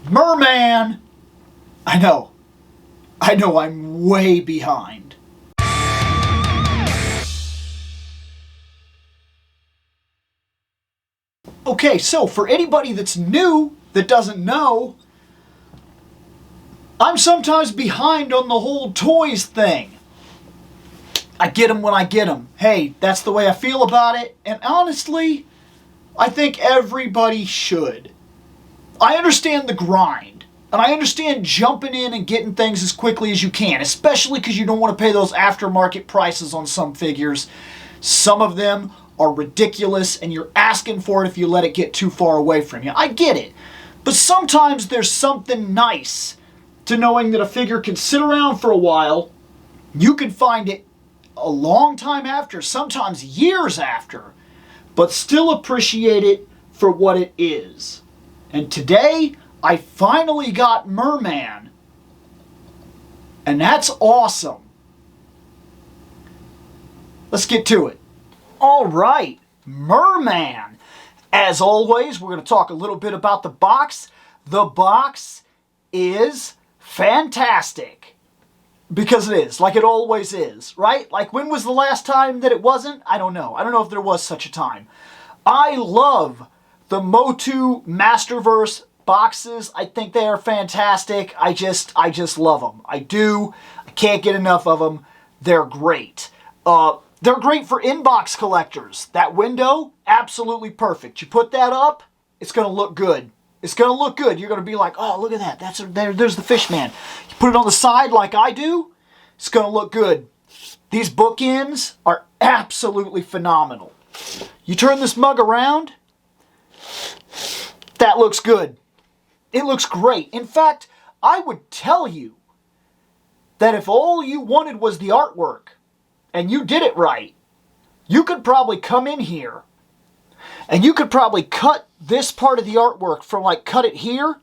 Merman! I know I'm way behind. Okay, so for anybody that's new, that doesn't know, I'm sometimes behind on the whole toys thing. I get them when I get them. Hey, that's the way I feel about it, and honestly, I think everybody should. I understand the grind, and I understand jumping in and getting things as quickly as you can, especially because you don't want to pay those aftermarket prices on some figures. Some of them are ridiculous, and you're asking for it if you let it get too far away from you. I get it, but sometimes there's something nice to knowing that a figure can sit around for a while, you can find it a long time after, sometimes years after, but still appreciate it for what it is. And today, I finally got Merman. And that's awesome. Let's get to it. Alright, Merman. As always, we're going to talk a little bit about the box. The box is fantastic. Because it is, like it always is, right? Like when was the last time that it wasn't? I don't know. I don't know if there was such a time. I love the MOTU Masterverse boxes. I think they are fantastic. I just love them. I do. I can't get enough of them. They're great. They're great for inbox collectors. That window, absolutely perfect. You put that up, it's going to look good. It's going to look good. You're going to be like, oh, look at that. There's the fish man. You put it on the side like I do, it's going to look good. These bookends are absolutely phenomenal. You turn this mug around, that looks good. It looks great. In fact, I would tell you that if all you wanted was the artwork, and you did it right, you could probably come in here and you could probably cut this part of the artwork from like cut it here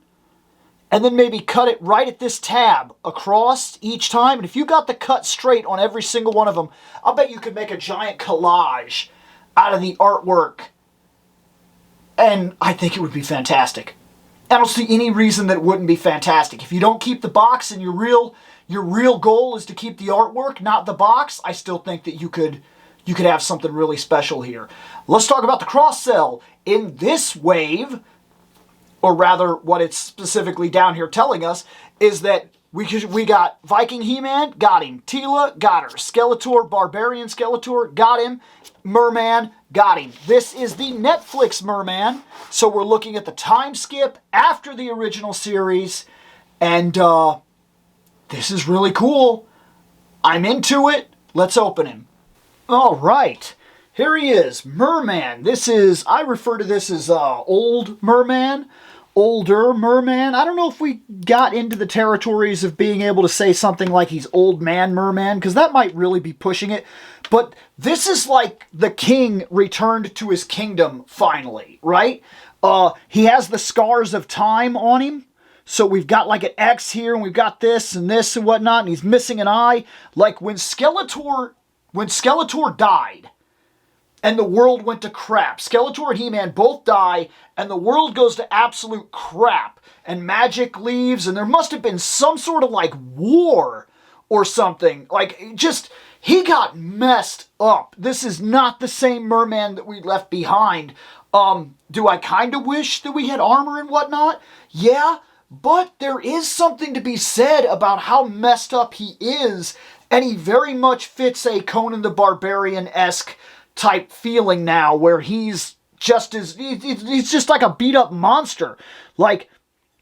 and then maybe cut it right at this tab across each time. And if you got the cut straight on every single one of them, I'll bet you could make a giant collage out of the artwork. And I think it would be fantastic. I don't see any reason that it wouldn't be fantastic. If you don't keep the box and your real goal is to keep the artwork, not the box, I still think that you could have something really special here. Let's talk about the cross-sell. In this wave, or rather what it's specifically down here telling us, is that we got Viking He-Man, got him. Teela, got her. Skeletor, Barbarian Skeletor, got him. Merman, got him. This is the Netflix Merman, so we're looking at the time skip after the original series, and this is really cool. I'm into it. Let's open him. All right. Here he is, Merman. I refer to this as old Merman, older Merman. I don't know if we got into the territories of being able to say something like he's old man Merman, because that might really be pushing it. But this is like the king returned to his kingdom finally, right? He has the scars of time on him. So we've got like an X here, and we've got this and whatnot, and he's missing an eye. Like when Skeletor died, and the world went to crap. Skeletor and He-Man both die, and the world goes to absolute crap. And magic leaves, and there must have been some sort of like war or something. Like just, he got messed up. This is not the same Merman that we left behind. Do I kind of wish that we had armor and whatnot? Yeah. But there is something to be said about how messed up he is, and he very much fits a Conan the Barbarian-esque type feeling now, where he's just like a beat-up monster. Like,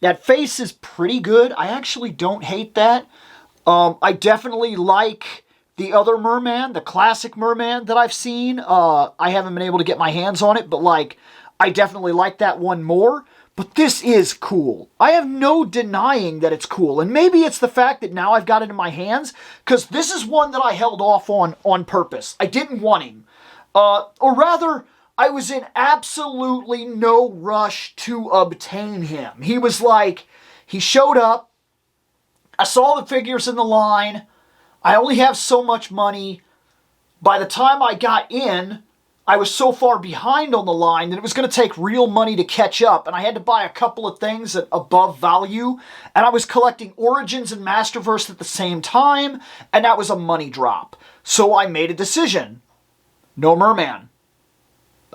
that face is pretty good. I actually don't hate that. I definitely like the other Merman, the classic Merman that I've seen. I haven't been able to get my hands on it, but like, I definitely like that one more. But this is cool. I have no denying that it's cool. And maybe it's the fact that now I've got it in my hands, because this is one that I held off on purpose. I didn't want him. Or rather, I was in absolutely no rush to obtain him. He was like, he showed up. I saw the figures in the line. I only have so much money. By the time I got in, I was so far behind on the line that it was going to take real money to catch up, and I had to buy a couple of things at above value, and I was collecting Origins and Masterverse at the same time, and that was a money drop. So I made a decision. No Merman.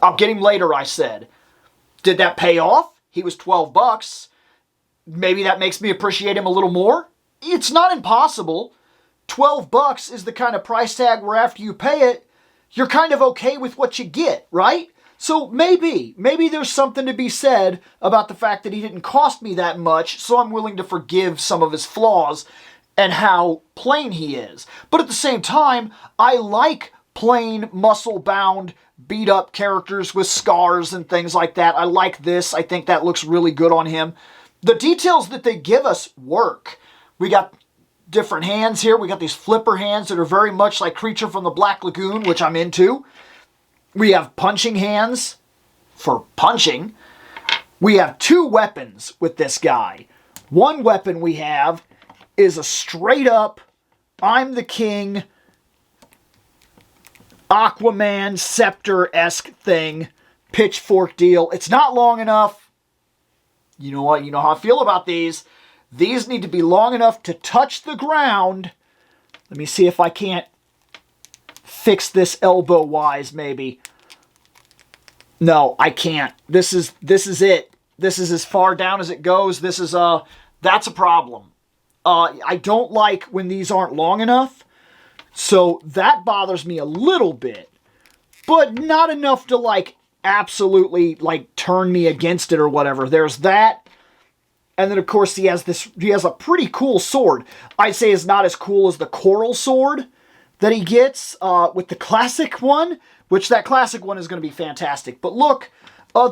I'll get him later, I said. Did that pay off? He was $12. Maybe that makes me appreciate him a little more. It's not impossible. $12 is the kind of price tag where after you pay it, you're kind of okay with what you get, right? So maybe there's something to be said about the fact that he didn't cost me that much, so I'm willing to forgive some of his flaws and how plain he is. But at the same time, I like plain, muscle-bound, beat-up characters with scars and things like that. I like this. I think that looks really good on him. The details that they give us work. We got different hands here. We got these flipper hands that are very much like Creature from the Black Lagoon, which I'm into. We have punching hands for punching. We have 2 weapons with this guy. One weapon we have is a straight-up, I'm the king, Aquaman scepter-esque thing, pitchfork deal. It's not long enough. You know what? You know how I feel about these. These need to be long enough to touch the ground. Let me see if I can't fix this elbow-wise, maybe. No, I can't. This is it. This is as far down as it goes. This is that's a problem. I don't like when these aren't long enough. So that bothers me a little bit, but not enough to like absolutely like turn me against it or whatever. There's that. And then of course he has a pretty cool sword. I'd say it's not as cool as the coral sword that he gets with the classic one, which that classic one is going to be fantastic. But look,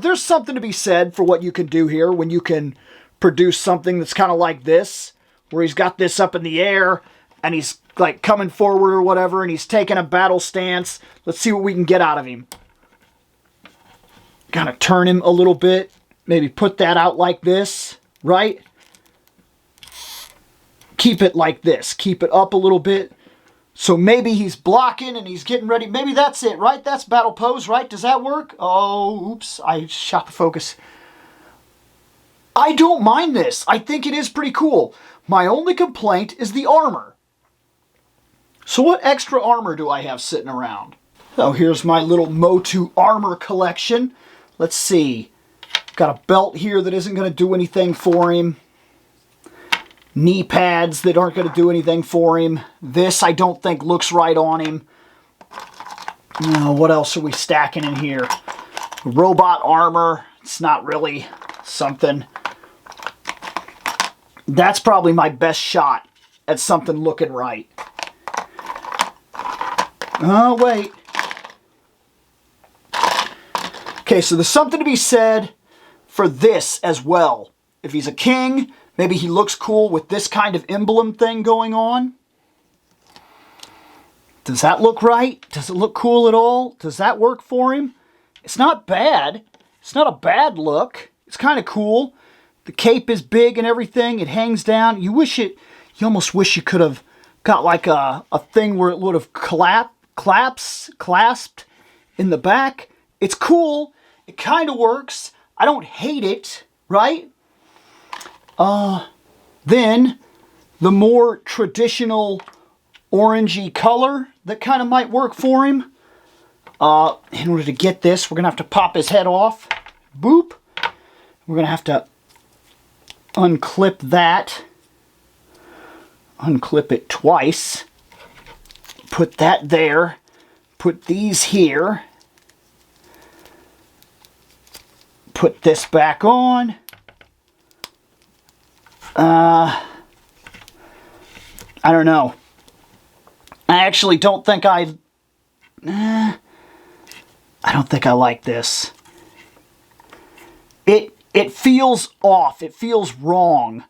there's something to be said for what you can do here when you can produce something that's kind of like this, where he's got this up in the air and he's like coming forward or whatever, and he's taking a battle stance. Let's see what we can get out of him. Kind of turn him a little bit. Maybe put that out like this, right? Keep it like this. Keep it up a little bit. So maybe he's blocking and he's getting ready. Maybe that's it, right? That's battle pose, right? Does that work? Oh, oops. I shot the focus. I don't mind this. I think it is pretty cool. My only complaint is the armor. So what extra armor do I have sitting around? So here's my little MOTU armor collection. Let's see. Got a belt here that isn't going to do anything for him. Knee pads that aren't going to do anything for him. This I don't think looks right on him. What else are we stacking in here? Robot armor. It's not really something. That's probably my best shot at something looking right. Oh, wait. Okay, so there's something to be said for this as well. If he's a king, maybe he looks cool with this kind of emblem thing going on. Does that look right? Does it look cool at all? Does that work for him? It's not bad. It's not a bad look. It's kind of cool. The cape is big and everything. It hangs down. You almost wish you could have got like a thing where it would have clasped in the back. It's cool. It kind of works. I don't hate it, right? Then the more traditional orangey color that kind of might work for him. In order to get this, we're going to have to pop his head off. Boop. We're going to have to unclip that. Unclip it twice. Put that there. Put these here. Put this back on. I don't know. I actually don't think I don't think I like this. It feels off. It feels wrong.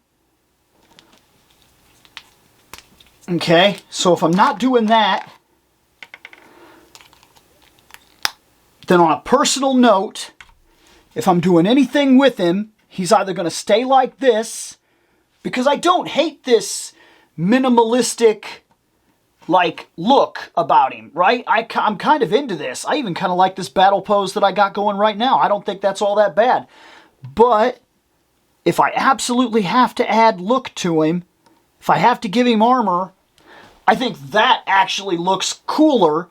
Okay, so if I'm not doing that, then on a personal note, if I'm doing anything with him, he's either going to stay like this, because I don't hate this minimalistic like, look about him, right? I'm kind of into this. I even kind of like this battle pose that I got going right now. I don't think that's all that bad. But if I absolutely have to add look to him, if I have to give him armor, I think that actually looks cooler.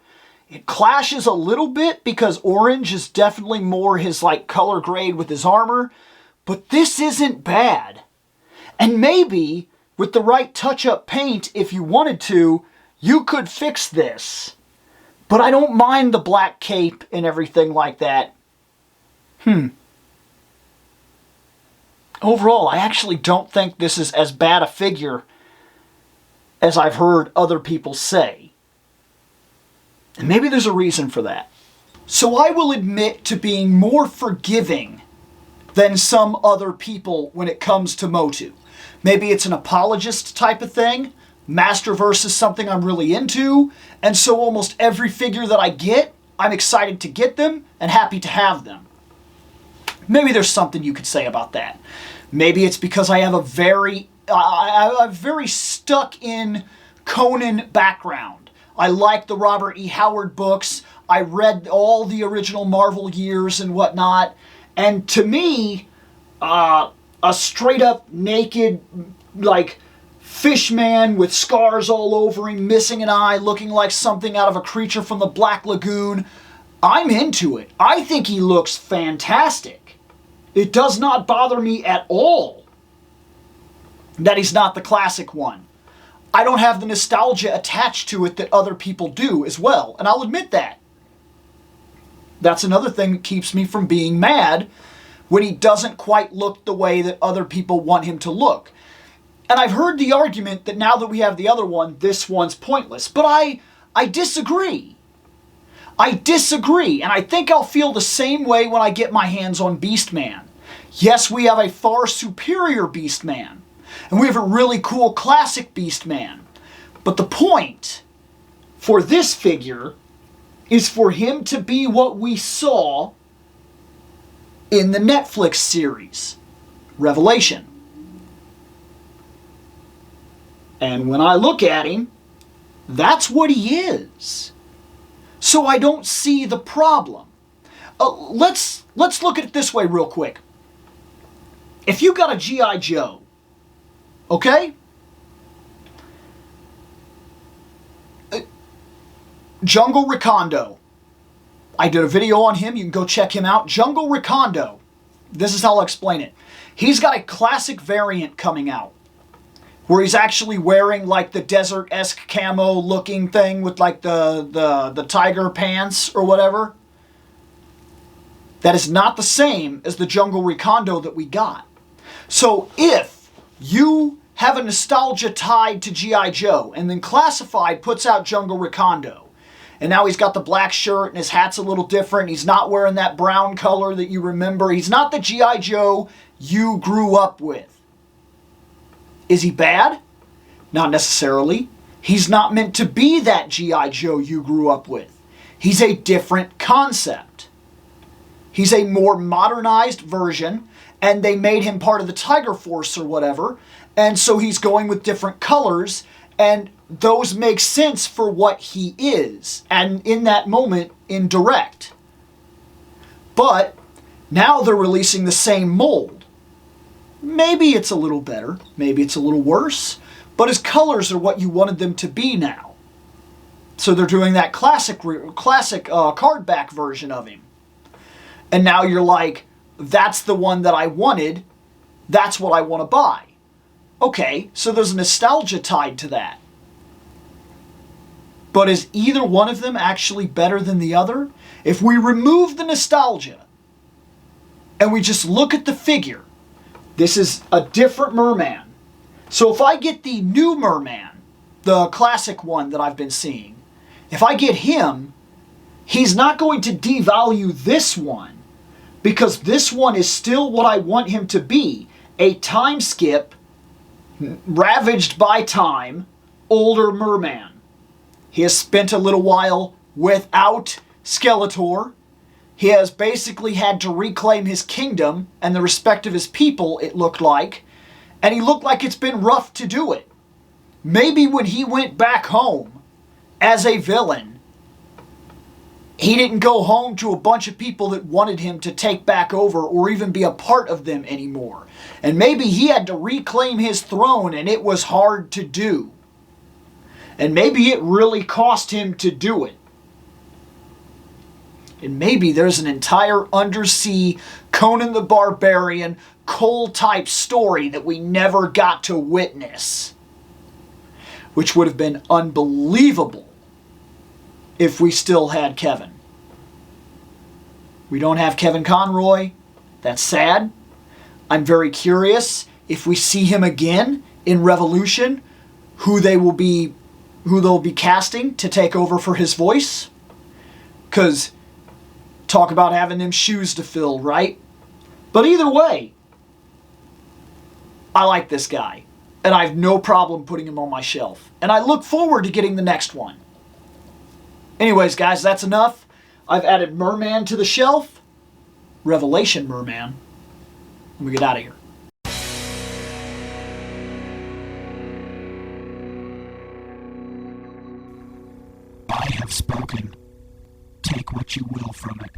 It clashes a little bit because orange is definitely more his like color grade with his armor, but this isn't bad. And maybe with the right touch-up paint, if you wanted to, you could fix this. But I don't mind the black cape and everything like that. Overall, I actually don't think this is as bad a figure as I've heard other people say. And maybe there's a reason for that. So I will admit to being more forgiving than some other people when it comes to MOTU. Maybe it's an apologist type of thing. Masterverse is something I'm really into, and so almost every figure that I get, I'm excited to get them and happy to have them. Maybe there's something you could say about that. Maybe it's because I have a very stuck in Conan background. I like the Robert E. Howard books. I read all the original Marvel years and whatnot. And to me, a straight up naked, like, fish man with scars all over him, missing an eye, looking like something out of a creature from the Black Lagoon, I'm into it. I think he looks fantastic. It does not bother me at all that he's not the classic one. I don't have the nostalgia attached to it that other people do as well, and I'll admit that. That's another thing that keeps me from being mad when he doesn't quite look the way that other people want him to look. And I've heard the argument that now that we have the other one, this one's pointless. But I disagree. I disagree, and I think I'll feel the same way when I get my hands on Beastman. Yes, we have a far superior Beastman, and we have a really cool classic Beastman. But the point for this figure is for him to be what we saw in the Netflix series, Revelation. And when I look at him, that's what he is. So I don't see the problem. Let's look at it this way real quick. If you got a G.I. Joe, okay? Jungle Recondo. I did a video on him. You can go check him out. Jungle Recondo. This is how I'll explain it. He's got a classic variant coming out where he's actually wearing like the desert-esque camo looking thing with like the tiger pants or whatever. That is not the same as the Jungle Recondo that we got. So if you have a nostalgia tied to G.I. Joe and then Classified puts out Jungle Recondo, and now he's got the black shirt and his hat's a little different, he's not wearing that brown color that you remember, he's not the G.I. Joe you grew up with. Is he bad? Not necessarily. He's not meant to be that G.I. Joe you grew up with. He's a different concept. He's a more modernized version, and they made him part of the Tiger Force or whatever, and so he's going with different colors, and those make sense for what he is, and in that moment, in direct. But now they're releasing the same mold. Maybe it's a little better, maybe it's a little worse, but his colors are what you wanted them to be now. So they're doing that classic cardback version of him. And now you're like, that's the one that I wanted, that's what I want to buy. Okay, so there's nostalgia tied to that. But is either one of them actually better than the other? If we remove the nostalgia and we just look at the figure, this is a different Merman. So if I get the new Merman, the classic one that I've been seeing, if I get him, he's not going to devalue this one because this one is still what I want him to be. A time skip, ravaged by time, older Merman. He has spent a little while without Skeletor. He has basically had to reclaim his kingdom and the respect of his people, it looked like. And he looked like it's been rough to do it. Maybe when he went back home, as a villain. He didn't go home to a bunch of people that wanted him to take back over or even be a part of them anymore. And maybe he had to reclaim his throne, and it was hard to do. And maybe it really cost him to do it. And maybe there's an entire undersea Conan the Barbarian, Cole-type story that we never got to witness. Which would have been unbelievable if we still had Kevin. We don't have Kevin Conroy. That's sad. I'm very curious if we see him again in Revolution, who they'll be casting to take over for his voice. Because talk about having them shoes to fill, right? But either way, I like this guy. And I have no problem putting him on my shelf. And I look forward to getting the next one. Anyways, guys, that's enough. I've added Merman to the shelf. Revelation Merman. Let me get out of here. I have spoken. Take what you will from it.